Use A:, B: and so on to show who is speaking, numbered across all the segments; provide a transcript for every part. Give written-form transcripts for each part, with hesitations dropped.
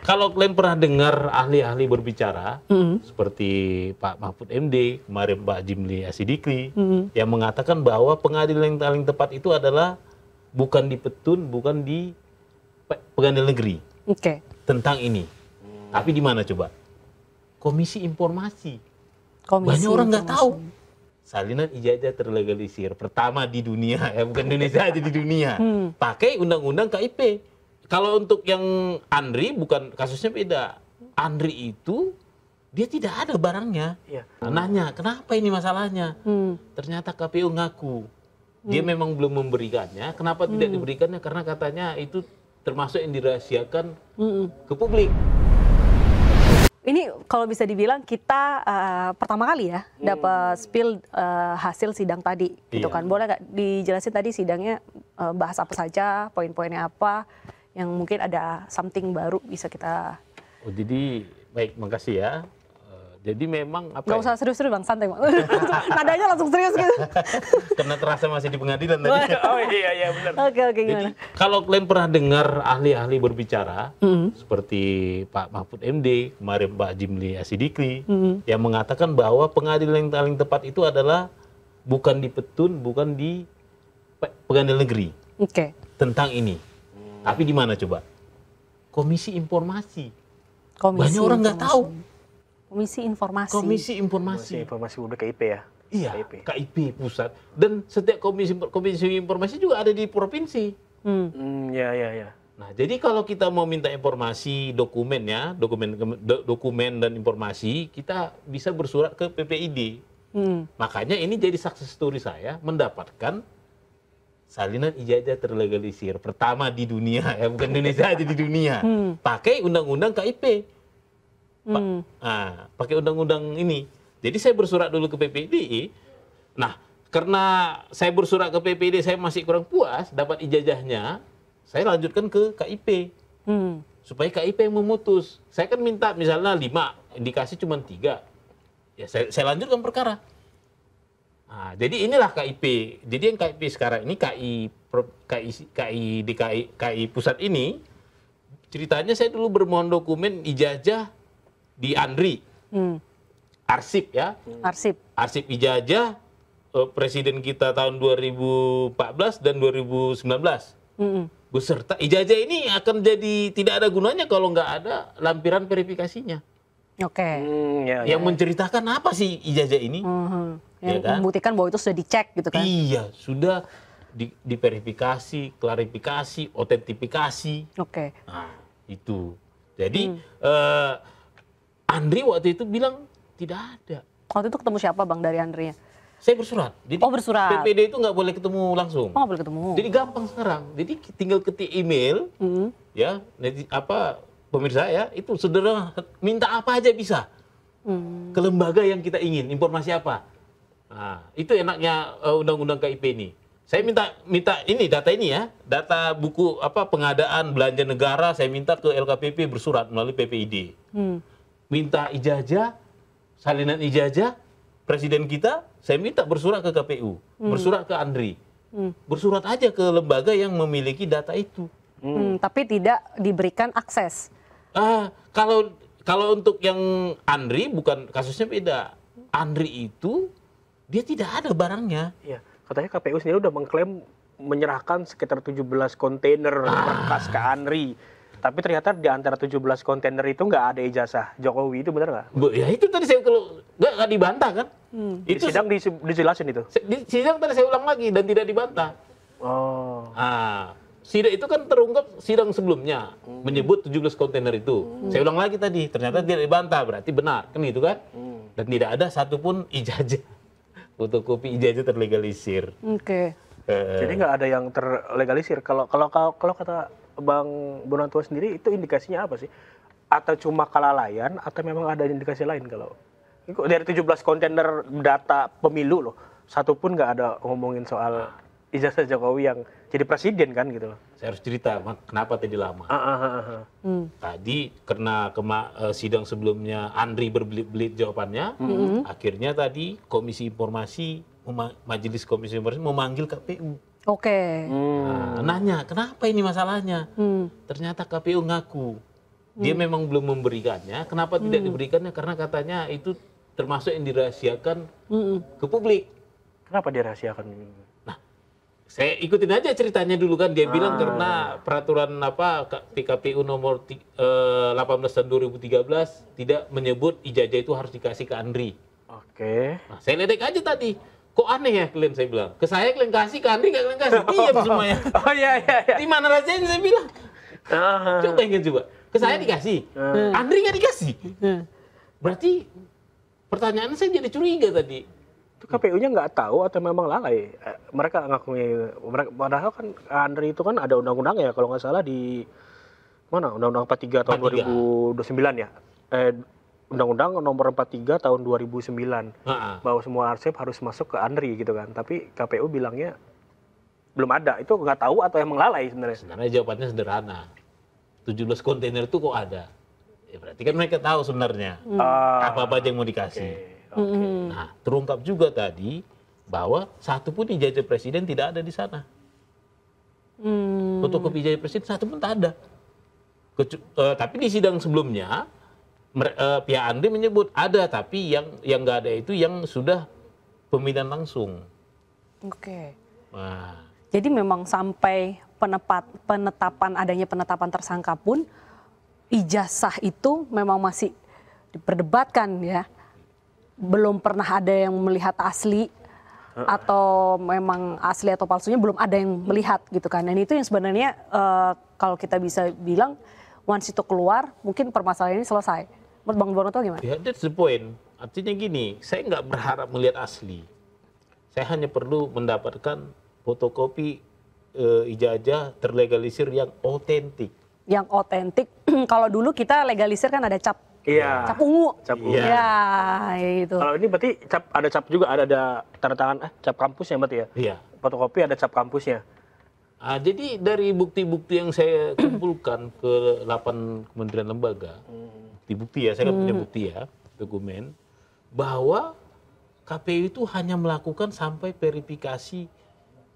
A: kalau kalian pernah dengar ahli-ahli berbicara, seperti Pak Mahfud MD, kemarin Pak Jimli Asidikri, yang mengatakan bahwa pengadilan yang paling tepat itu adalah bukan di Petun, bukan di Pengadilan Negeri. Tentang ini. Tapi di mana coba? Komisi Informasi. Banyak orang nggak tahu. Salinan ijazah terlegalisir. Pertama di dunia, ya bukan Indonesia aja, di dunia. Pakai undang-undang KIP. Kalau untuk yang Andri, bukan kasusnya beda. Andri itu, dia tidak ada barangnya. Nanya, kenapa ini masalahnya? Ternyata KPU ngaku. Dia memang belum memberikannya. Kenapa tidak diberikannya? Karena katanya itu termasuk yang dirahasiakan ke publik.
B: Ini kalau bisa dibilang kita pertama kali ya dapat spill hasil sidang tadi, gitu kan? Boleh nggak dijelasin tadi sidangnya bahas apa saja, poin-poinnya apa, yang mungkin ada something baru bisa kita...
A: Oh, jadi baik, makasih ya. Jadi memang apa?
B: Nggak usah serius-serius bang, santai bang. Nadanya langsung serius gitu.
A: Karena terasa masih di pengadilan tadi.
B: Oh iya benar. Oke gimana?
A: Jadi, kalau kalian pernah dengar ahli-ahli berbicara, seperti Pak Mahfud MD, kemarin Pak Jimli Asidikri, yang mengatakan bahwa pengadilan yang paling tepat itu adalah bukan di Petun, bukan di Pengadilan Negeri. Tentang ini. Tapi di mana coba? Komisi Informasi. Banyak orang nggak tahu.
B: Komisi Informasi.
A: Komisi Informasi.
C: Informasi udah KIP ya?
A: Iya, KIP pusat. Dan setiap komisi informasi juga ada di provinsi.
C: Ya.
A: Nah, jadi kalau kita mau minta informasi dokumennya, dokumen dan informasi, kita bisa bersurat ke PPID. Makanya ini jadi success story saya mendapatkan salinan ijazah terlegalisir. Pertama di dunia, ya bukan Indonesia aja, di dunia. Pakai undang-undang KIP. Pakai undang-undang ini. Jadi saya bersurat dulu ke PPID. Nah, karena saya bersurat ke PPID saya masih kurang puas dapat ijazahnya, saya lanjutkan ke KIP. Supaya KIP yang memutus. Saya kan minta misalnya 5, indikasi cuma 3. Ya saya lanjutkan perkara. Nah, jadi inilah KIP. Jadi yang KIP sekarang ini KI pusat ini, ceritanya saya dulu bermohon dokumen ijazah di Andri, arsip ya, arsip ijazah presiden kita tahun 2014 dan 2019, beserta ijazah ini akan jadi tidak ada gunanya kalau nggak ada lampiran verifikasinya. Yang menceritakan apa sih ijazah ini,
B: yang membuktikan bahwa itu sudah dicek gitu kan?
A: Iya, sudah diverifikasi, klarifikasi, otentifikasi. Nah, itu. Jadi Andri waktu itu bilang tidak ada.
B: Waktu itu ketemu siapa bang dari Andrinya?
A: Saya bersurat. Jadi
B: bersurat.
A: PPD itu nggak boleh ketemu langsung.
B: Nggak boleh ketemu.
A: Jadi gampang sekarang. Jadi tinggal ketik email, ya, pemirsa ya, itu sederhana, minta apa aja bisa. Ke lembaga yang kita ingin, informasi apa. Nah, itu enaknya undang-undang KIP ini. Saya minta ini data ini ya, data buku pengadaan belanja negara, saya minta ke LKPP bersurat melalui PPID. Minta ijazah, salinan ijazah presiden kita, saya minta bersurat ke KPU, bersurat ke Andri, bersurat aja ke lembaga yang memiliki data itu.
B: Tapi tidak diberikan akses.
A: Kalau untuk yang Andri, bukan kasusnya beda. Andri itu dia tidak ada barangnya.
C: Iya, katanya KPU sendiri udah mengklaim menyerahkan sekitar 17 kontainer berkas ke Andri. Tapi ternyata di antara 17 kontainer itu nggak ada ijazah Jokowi, itu benar nggak?
A: Ya itu tadi saya kalau nggak dibantah kan? Itu
C: sidang dijelasin itu.
A: Di sidang tadi saya ulang lagi dan tidak dibantah. Sidang itu kan terungkap sidang sebelumnya menyebut 17 kontainer itu. Saya ulang lagi tadi, ternyata tidak dibantah, berarti benar kan gitu kan? Dan tidak ada satupun ijazah, fotokopi ijazah terlegalisir.
C: Jadi nggak ada yang terlegalisir. Kalau kata Bang Bonantua sendiri itu indikasinya apa sih? Atau cuma kelalaian atau memang ada indikasi lain? Kalau dari 17 kontainer data pemilu loh, satu pun nggak ada ngomongin soal ijazah Jokowi yang jadi presiden kan gitu loh.
A: Saya harus cerita kenapa tadi lama. Tadi karena sidang sebelumnya Andri berbelit-belit jawabannya, akhirnya tadi Majelis Komisi Informasi memanggil KPU.
B: Oke.
A: Nanya, kenapa ini masalahnya? Ternyata KPU ngaku. Dia memang belum memberikannya. Kenapa tidak diberikannya? Karena katanya itu termasuk yang dirahasiakan ke publik.
C: Kenapa dirahasiakan?
A: Nah, saya ikutin aja ceritanya dulu kan. Dia bilang karena peraturan PKPU nomor 18 tahun 2013 tidak menyebut ijazah itu harus dikasih ke Andri.
C: Oke.
A: Nah, saya ledek aja tadi. Kok aneh ya kalian, saya bilang. Ke saya kalian kasih, ke Andri kalian kasih. Diam semuanya.
C: Oh iya.
A: Di mana rasanya saya bilang. Coba ingin coba. Ke saya dikasih, Andri nggak dikasih. Berarti pertanyaan saya jadi curiga tadi.
C: Itu KPU-nya nggak tahu atau memang lalai? Mereka ngakui, padahal kan Andri itu kan ada undang-undang ya, kalau nggak salah di mana? Undang-undang 43 tahun 2029 ya. Undang-undang nomor 43 tahun 2009 bahwa semua arsip harus masuk ke Andri gitu kan. Tapi KPU bilangnya belum ada. Itu nggak tahu atau emang lalai sebenarnya?
A: Sebenarnya jawabannya sederhana. 17 kontainer itu kok ada? Ya berarti kan mereka tahu sebenarnya apa-apa aja yang mau dikasih. Nah, terungkap juga tadi bahwa satu pun ijazah presiden tidak ada di sana. Fotokopi ijazah presiden satu pun tak ada. Tapi di sidang sebelumnya pihak Andri menyebut ada, tapi yang nggak ada itu yang sudah pemilihan langsung.
B: Oke.
A: Nah.
B: Jadi memang sampai adanya penetapan tersangka pun ijazah itu memang masih diperdebatkan ya. Belum pernah ada yang melihat asli atau memang asli atau palsunya belum ada yang melihat gitu kan. Dan itu yang sebenarnya kalau kita bisa bilang once itu keluar mungkin permasalahan ini selesai. Menurut Bang Bonoto gimana?
A: Ya, that's the point. Artinya gini, saya nggak berharap melihat asli. Saya hanya perlu mendapatkan fotokopi ijazah terlegalisir yang otentik.
B: Yang otentik, kalau dulu kita legalisir kan ada cap.
C: Iya.
B: Cap ungu.
C: Cap ungu.
B: Iya, itu.
C: Kalau ini berarti ada cap juga, ada tanda tangan cap kampusnya berarti ya?
A: Iya.
C: Fotokopi ada cap kampusnya.
A: Jadi dari bukti-bukti yang saya kumpulkan ke 8 kementerian lembaga, bukti-bukti ya, saya kan punya bukti ya, dokumen, bahwa KPU itu hanya melakukan sampai verifikasi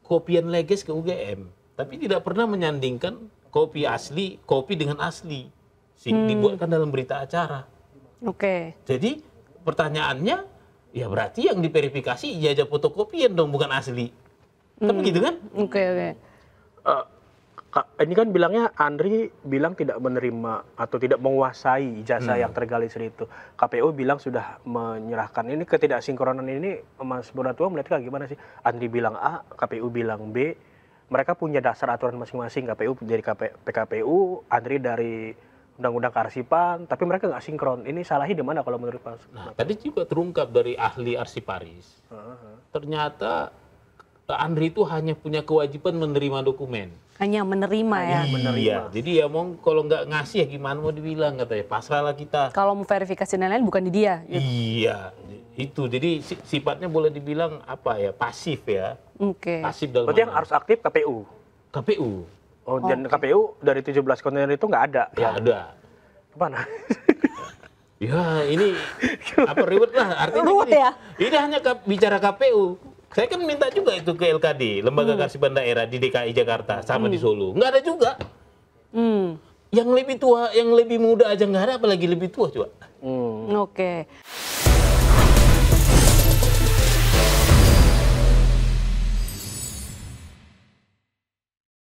A: kopian leges ke UGM, tapi tidak pernah menyandingkan kopi asli, kopi dengan asli, dibuatkan dalam berita acara.
B: Oke.
A: Jadi pertanyaannya, ya berarti yang diverifikasi ijazah fotokopian dong, bukan asli. Kan begitu kan?
B: Oke.
C: Ini kan bilangnya Andri bilang tidak menerima atau tidak menguasai ijazah yang terlegalisir itu. KPU bilang sudah menyerahkan. Ini ketidaksinkronan ini Mas Bonatua melihatnya gimana sih? Andri bilang A, KPU bilang B. Mereka punya dasar aturan masing-masing. KPU dari PKPU, Andri dari Undang-Undang Kearsipan, tapi mereka nggak sinkron. Ini salahnya di mana kalau menurut Mas?
A: Nah, tadi juga terungkap dari ahli arsiparis. Ternyata Andri itu hanya punya kewajiban menerima dokumen.
B: Hanya menerima ya.
A: Iya, jadi ya mau kalau nggak ngasih ya gimana mau dibilang, katanya pasrah lah kita.
B: Kalau mau verifikasi dan lain-lain bukan di dia. Gitu.
A: Iya, itu jadi sifatnya boleh dibilang apa ya, pasif ya.
B: Oke.
A: Pasif dalam.
C: Berarti yang harus aktif KPU.
A: KPU.
C: Oh, dan KPU dari 17 kontainer itu nggak ada.
A: Nggak ada.
C: Kemana?
A: Ya ini apa ribet lah artinya.
B: Ribet
A: ini,
B: ya?
A: ini hanya bicara KPU. Saya kan minta juga itu ke LKD, Lembaga Kearsipan Daerah di DKI Jakarta, sama di Solo. Nggak ada juga. Yang lebih tua, yang lebih muda aja nggak ada, apalagi lebih tua coba.
B: Oke.